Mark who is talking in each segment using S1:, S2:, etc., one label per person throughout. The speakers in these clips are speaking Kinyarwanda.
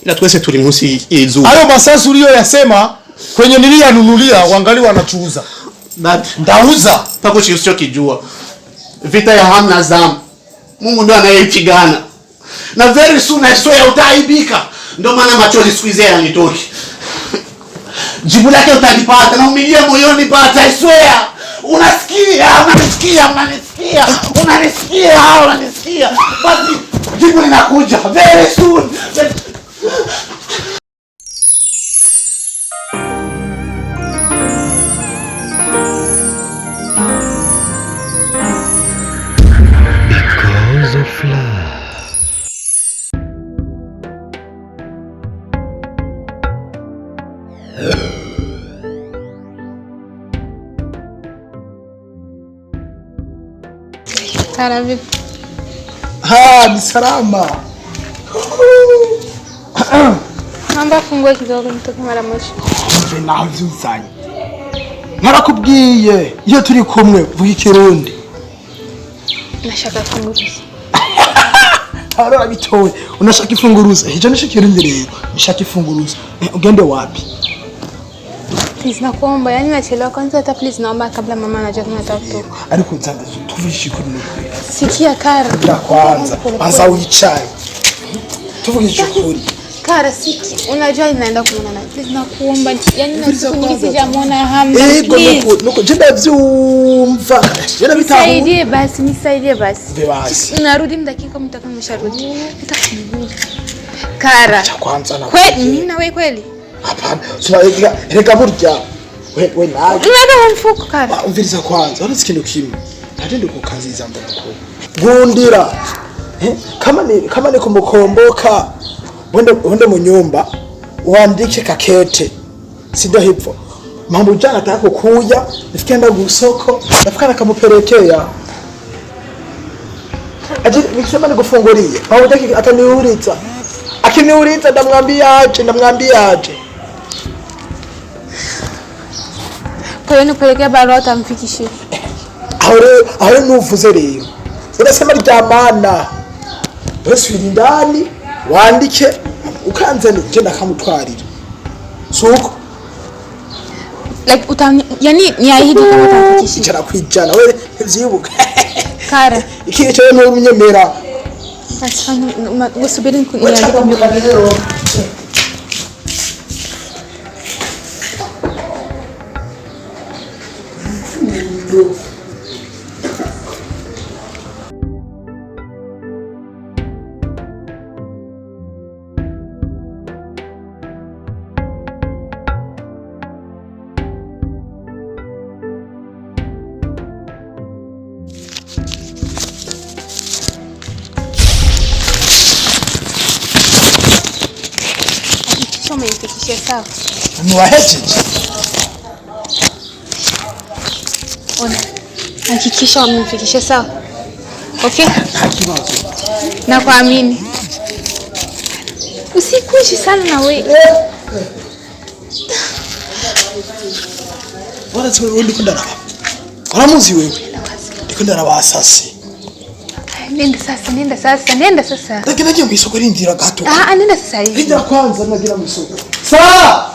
S1: Na twese turi munsi y'izuba.
S2: Hayo masasu ulio yasema kwenye niliyanunulia wangali wanachuuza. Ndauza
S1: pako sio kijua. Vita ya hamu na zamu. Mungu ndo anayepigana. Na very soon I swear utaibika. Ndio maana machozi squeeze yanitoki. Jibu lake utalipata na umilia moyoni pata I swear. Unanisikia. Basi jibu linakuja very soon.
S3: Because of love.
S4: Karavi.
S2: Ni salama.
S4: Namba fungue kidogo nitoke mara moja.
S2: Navyuzanye. Narakubwiye iyo turi kumwe vuga ikirundi.
S4: Nashaka funguruza.
S2: Haro bitowe. Unashaka ifunguruza. Hijo nishikirundi rero. Nishaka ifunguruza. Ugende wapi?
S4: Please nakuomba, yani nachelewa kwanza hata please naomba kabla mama anajua kama nataka.
S2: Ariko nzanga tuvugishe kuri no.
S4: Sikia Kara.
S2: Kwanza anza uichaye. Tuvugishe kuri.
S4: Kara siki, unajua inaenda kuonana. Please nakuomba, yani nasikunyizi jamona hamna.
S2: Nuko jenda vyumva. Jenda bitabu.
S4: Nisaidie basi. Unarudi mdakika mtaka nimesharudi. Nitakumbusha. Kara.
S2: Cha kwanza na.
S4: Kweli mimi na wewe kweli?
S2: Hapana. Reka burya. We naje.
S4: Unataka mfuko Kara.
S2: Umviriza kwanza. Uretse ikintu kimwe. Natende kukaziza mbona ko. Gundira. Kama ni kumukomboka. Wende mu nyumba uandike kakete. Sindo hivyo. Mambo jana nataka kukuja, nifikienda gusoko, nafikana kamupelekea. Aje nikisema nikufungulie. Mambo jaki ataniuliza. Akiniuliza ndamwambia aje.
S4: Kwa hiyo nipelekea barua utamfikishia.
S2: Aho nuvuze rero. Unasema ryamana. Basi ndani wandike ukanzani je ndakamutwarira. Suko.
S4: Like yani niahidi kama utafikishia.
S2: Icara kwijana wewe vyibuka.
S4: Kara.
S2: Ikiye cyo no unyemera.
S4: Basi usubiri niandike mbio. Umenifikishia sawa?
S2: Niwahejeje.
S4: Ona. Hakikisha umenifikishia sawa. Okay?
S2: Hakibazo.
S4: Nakuamini. Usikuishi sana na wewe.
S2: Bora wewe ndikundana. Waramuzi wewe. Ndikundana basase.
S4: Nenda sasa.
S2: Lakini nagiye kwisoko rindira gato.
S4: Nenda sasa hivi.
S2: Nenda kwanza nagira mwisoko. Sawa.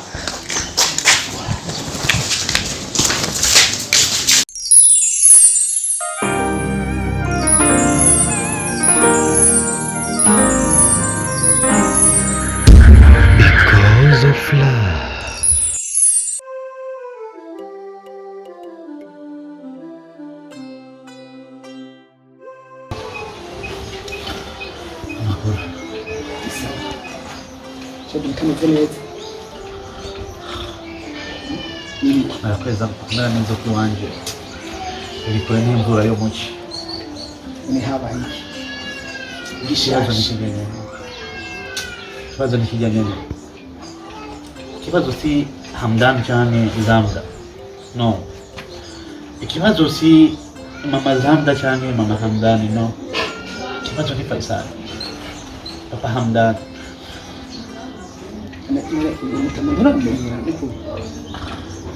S3: Because of love.
S5: Nakweza kukutana n'inzoka iwanje ilikuwa ni imvura yo muci
S2: Ni haba hiki.
S5: Kibazo ni kijanye. Kibazo si Hamdan cyane Zamda. No. Ikibazo si Mama Zamda cyane Mama Hamdani no. Kibazo ni Faisal. Papa Hamdan.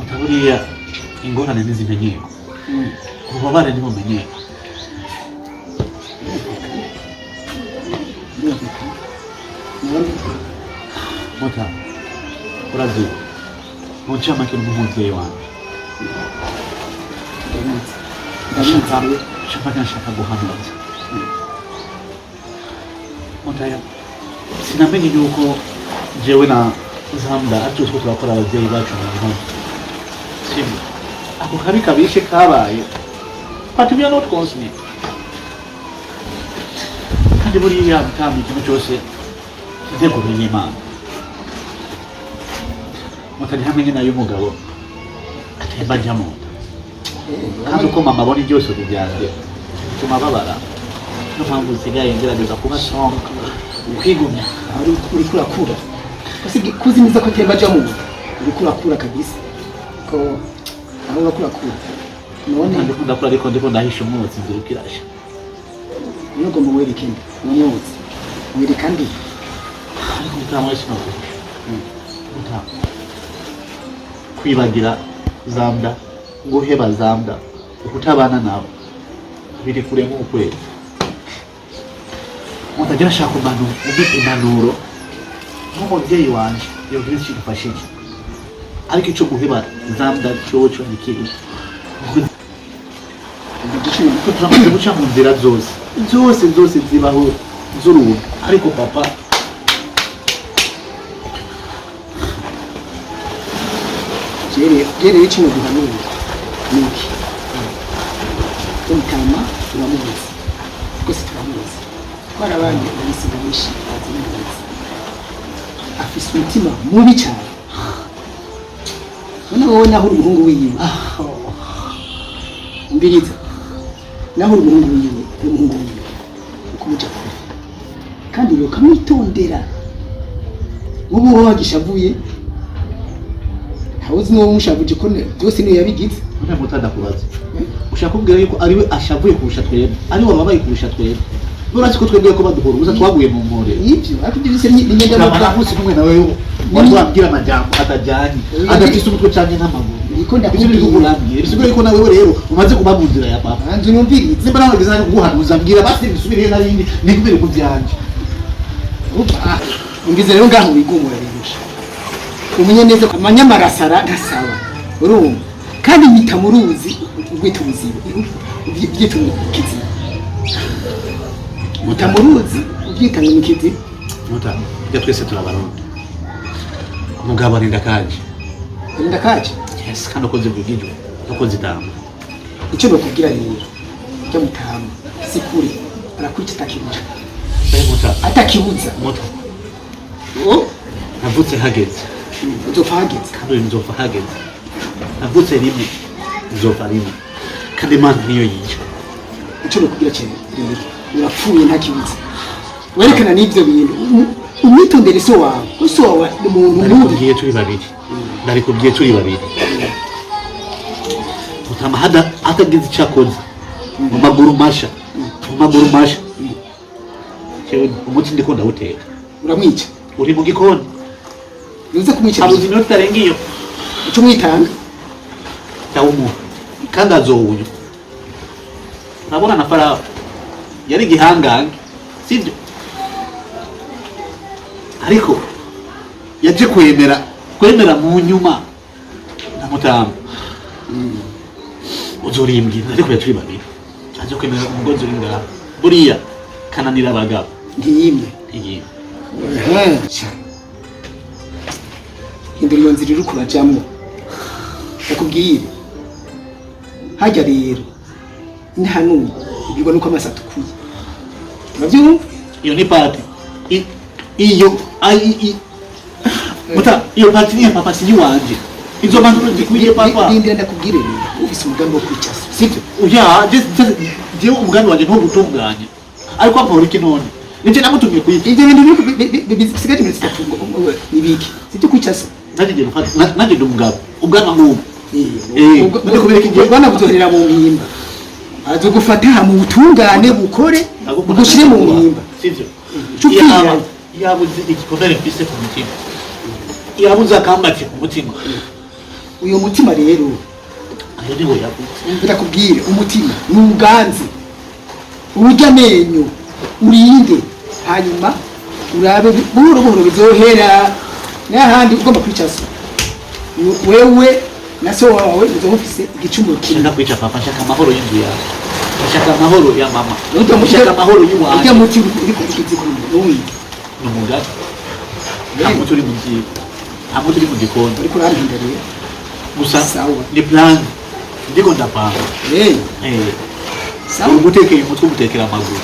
S5: Utaburiya ingorane n'izimenyeko. Ububabare ni bumenyeko. urazi muncama kintu nk'umuvyeyi wanjye shaka nshaka guhanuza mutaya sinamenye yuko jewe na Zamda atyo two turakora abavyeyi bacu mu gihugu sibyo ako kabi kabishe kabaye patumya not constant kandi buriya mutambi ikintu cyose intego y'Imana mutari hamwe nayo umugabo atemba njamo kandi uko mama abona byose bijyanye bituma babara no mpamvu usigaye ngerageza kuba strong kwigumya
S2: uri kurakura kuzimiza ko temba njamo uri kurakura kabisa ko aho kurakura none
S5: ndakura ariko ndiko ndahisha umwotsi nzira kirasha
S2: nuko mu wereke umwotsi wiri kandi
S5: ariko utamwese no kwibagira Zamda guheba Zamda ukutabana nawe biri kure nk'ukwezi mutagira shaka umanu impanuro nk'umubyeyi wanje yogira ikintu ufashije ariko icyo guheba Zamda cyoco nikiri turamutse guca mu nzira zose zibaho z'uruhu ariko papa
S2: Jere ikintu gihanura niki Tumtama turamuzi twese turamuzi barabanje bisiganisha azimuzi afise umutima mubi cyane none wowe naho uri umuhungu wiwe umbiriza naho uri umuhungu wiwe ukumuca kure kandi yo kamwitondera wowe wagishavuye hawuzi no mushavuje ko byose niyo yabigize
S5: none mutada kubaza ushaka kubwira yuko ari we ashavuye kurusha twebwe ari we babaye kurusha twebwe nurazi ko twebwe ko baduhora uza twaguye mu mpore
S2: ivyo ariko byose ninyenda
S5: no musi kumwe nawe wari wabwira amajambo atajyanye adafise umutwe cyane n'amaguru
S2: iko ndakubwira
S5: bisigura yuko nawe rero umaze kuba mu nzira ya papa
S2: anzu numvirize
S5: nimba nawe bizana guhanuza mbwira basi bisubire narindi nikubere ku byanje
S2: ungize rero ngaho wigumura bibusha umenye neza ko amanyamarasara ntasawa urumva kandi nyita mu ruzi ubwita ubuziba ubyita umukizi muta mu ruzi ubyita umukizi
S5: muta ya twese turabarundi umugabo arinda kaje yes kandi ukoze bwigijwe ukoze itama
S2: icyo bakubwira rero cyo mutama sikuri arakurita takibuza
S5: muta
S2: atakibuza
S5: muta navutse hageze kandi nzopfa hageze navutse rimwe nzopfa rimwe kandi Imana niyo yica
S2: icyo bakubwira cyane urapfuye nta kibuza werekana n'ibyo bintu umwitondere so wawe ni umuntu
S5: mubi ndarikubwiye turi babiri mutama hatagize icyakoze mu maguru masha umuti ndiko ndawuteka
S2: uramwica
S5: uri mu gikoni
S2: uza kumwica
S5: abuzi no tarengiyo
S2: icyo mwitanga
S5: tawumu kandi azowuyo nabona na Farao yari gihangange sibyo ariko yaje kwemera mu nyuma na mutamba uzorimbwira ariko yaturi babiri aje kwemera umugozi uri ngaha buriya kananira abagabo
S2: ntiyimye hindura iyo nzira iri kurajamwo ndakubwire hajya rero ntahanumwe ubwirwa nuko amaso atukuye urabyumva
S5: iyo ni pati iyo iyo pati niya papa si wanje izo manuru zikwiye papa
S2: ndindira ndakubwire rero ufise umugambi wo kwica sibyo
S5: je umugambi wanje nto gutunganya ariko ampora iki none nije namutumye kwica
S2: ibyo bintu bisigaje muri sitatungo nibiki sibyo kwica se
S5: naje ndumugabo ubwana nk'ubu
S2: none kubereka igihe bana buzohera mu mpimba azo gufata mu butungane bukore ugushire mu mpimba
S5: sivyo yabuze igikomere mfise ku mutima yabuze akambati ku mutima
S2: uyo mutima rero
S5: ayo niho yabuze
S2: ndakubwire umutima nuganze urya amenyo urinde hanyuma urabe buhoro buhoro bizohera n'ahandi ugomba kwicaza wewe na so wawe uzofise igicumuro kimwe.
S5: Shaka kwica papa, shaka amahoro y'inzu yawe, shaka amahoro ya mama, shaka amahoro y'uwawe.
S2: Ujya muti uri kuzikunda wowe
S5: n'umugaga ntabwo turi mu gihe, ntabwo turi mu gikoni,
S2: ariko urahindariye
S5: gusa ni plan ndiko ndapanga. Sawa, ugutekeye umutwe ugutekera amaguru.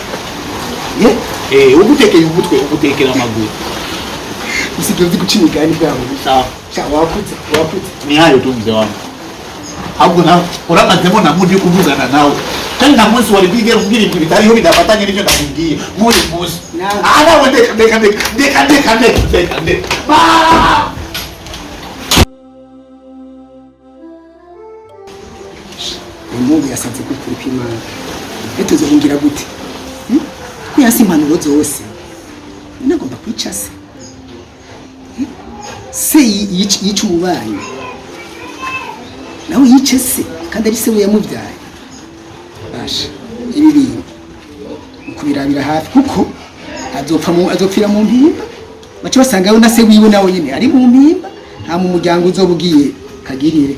S5: Ugutekeye umutwe ugutekera amaguru.
S2: Usigiye uzi guca imigani bwawe.
S5: Sawa,
S2: wakutse
S5: ni hayo tu mzee wangu. Ahubwo nawe uramazemo na mudi kuvugana nawe, kandi nta munsi wari bwigera umbwira ibintu bitariho bidafatanye n'ibyo ndakubwiye muri munsi. Nawe ndeka
S2: Mungu yasanze kuri kw'Imana. Etuzo ngira gute? Ko yasi impanuro zose. Nagomba kwica se. Se yica umubanyi. Nawe yice se kandi ari se we yamubyaye. Basha ibi bintu kubirabira hafi kuko azopfira mu mpimba. Bace basangayo na se wiwe nawe nyine ari mu mpimba, nta mu muryango uzobugiye kagirire.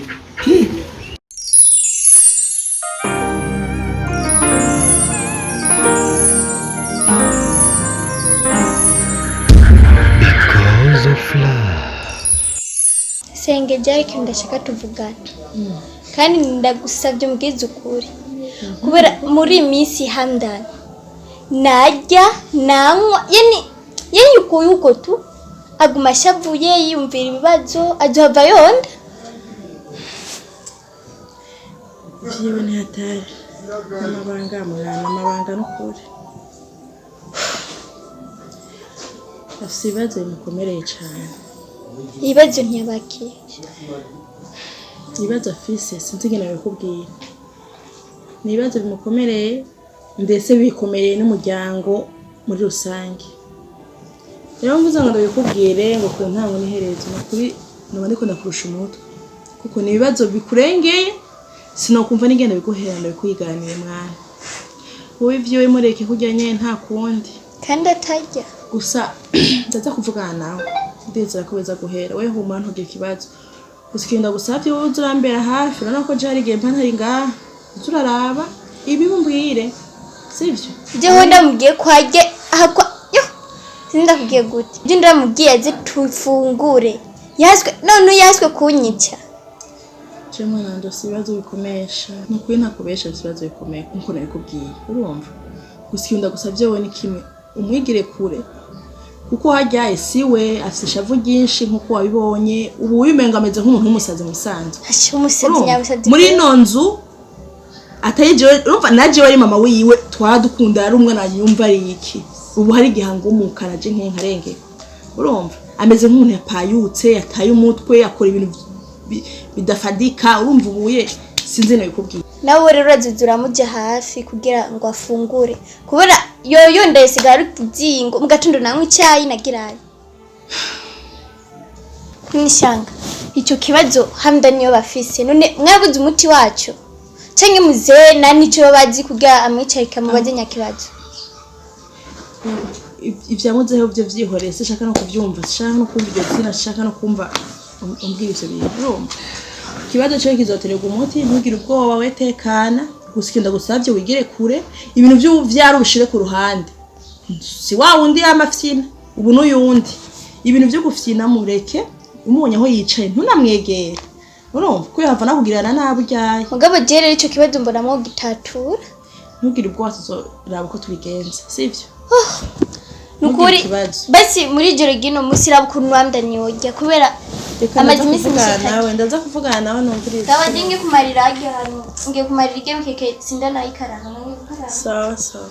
S3: Senge Jacques ndashaka tuvugana. Kandi ndagusabye mbwiza ukuri. Kubera muri misi Hamdan najya nanywa yani yuko tu aguma shavuye yiyumvira ibibazo azohava yonda.
S6: Jewe ni hatari amabanga n'ukuri afite ibibazo bimukomereye cyane.
S3: Ibibazo ntiyabaki
S6: ibibazo afise sinzi ngene bikubwira, ni ibibazo bimukomereye ndetse bikomereye n'umuryango muri rusange. Rero mvuze ngo ndabikubwire ngo ku ntango n'iherezo n'ukuri naba ndiko ndakurusha umutwe kuko ni ibibazo bikurengeye, sinokumva n'ingene biguhera ndabikwiganire mwana. Wowe ivyo mureke kujya nyene nta kundi
S3: kandi atajya
S6: gusa ndaza kuvugana nawe ndetse kubeza guhera we huma ntugire kibazo usikinda gusavye wowe uzurambera hafi urana ko jari gempa ntari ngaha uzuraraba ibi bumbwire sivyo.
S3: Je ndamubwiye kwage akwa yo sindakubwiye gute je ndamubwiye aze tufungure yaswe none yaswe kunyica.
S6: Je mwana ndo sibazo bikomesha nukuri ntakubesha sibazo bikomeye nkuko nabikubwiye urumva usikinda gusavye wowe ni kimwe umwigire kure kuko hajyaye siwe afite ishavu ryinshi nkuko wabibonye ubu wimenga ameze nk'umuntu w'umusazi musanze.
S3: Umusazi nyabusazi
S6: muri no nzu atayijewe urumva naje wari mama wiwe twadukunda ari umwana yumva ari iki ubu hari gihango umukaraje nk'inkarenge urumva ameze nk'umuntu yapayutse yataye umutwe akora ibintu bidafadika urumva ubuye sinzi nabikubwiye.
S3: Nawe rero urazuzura mujya hafi kugira ngo afungure kubera yoyo ndayisigara kuzingo mugatondo namwe icyayi nagiraye nishanga icyo kibazo Hamdan yo bafise none mwabuze umuti wacu cyangwa muze nani cyo bazi kugira amwicarika mubaze nyakibazo.
S6: Ivyamuzeho byo vyihoreye sishaka no kuvyumva sishaka no kumva ibyo zina sishaka no kumva umbwira ivyo bintu. Kibazo cyo kizoterega umuti ntugire ubwoba wetekana gusikinda gusavye wigire kure ibintu byo vyarushire ku ruhande si wa wundi y'amafyina ubu n'uyundi ibintu byo gufyina mureke umunye aho yicaye ntunamwegere urumva ko yava nakugirana nabujyaye
S3: mugabo jere ico kibazo mbona mo gitatura
S6: ntugire ubwoba tuzoraba ko tubigenza sivyo.
S3: Nukuri basi muri joro gino musiraba kuntu Hamdan yojya kubera amazi imisi
S6: nawe ndaza kuvugana nawe numviriza
S3: Dawa dinge kumarira age hano ngiye kumarira ige mkeke sinda nayikarana.
S6: Sawa sawa.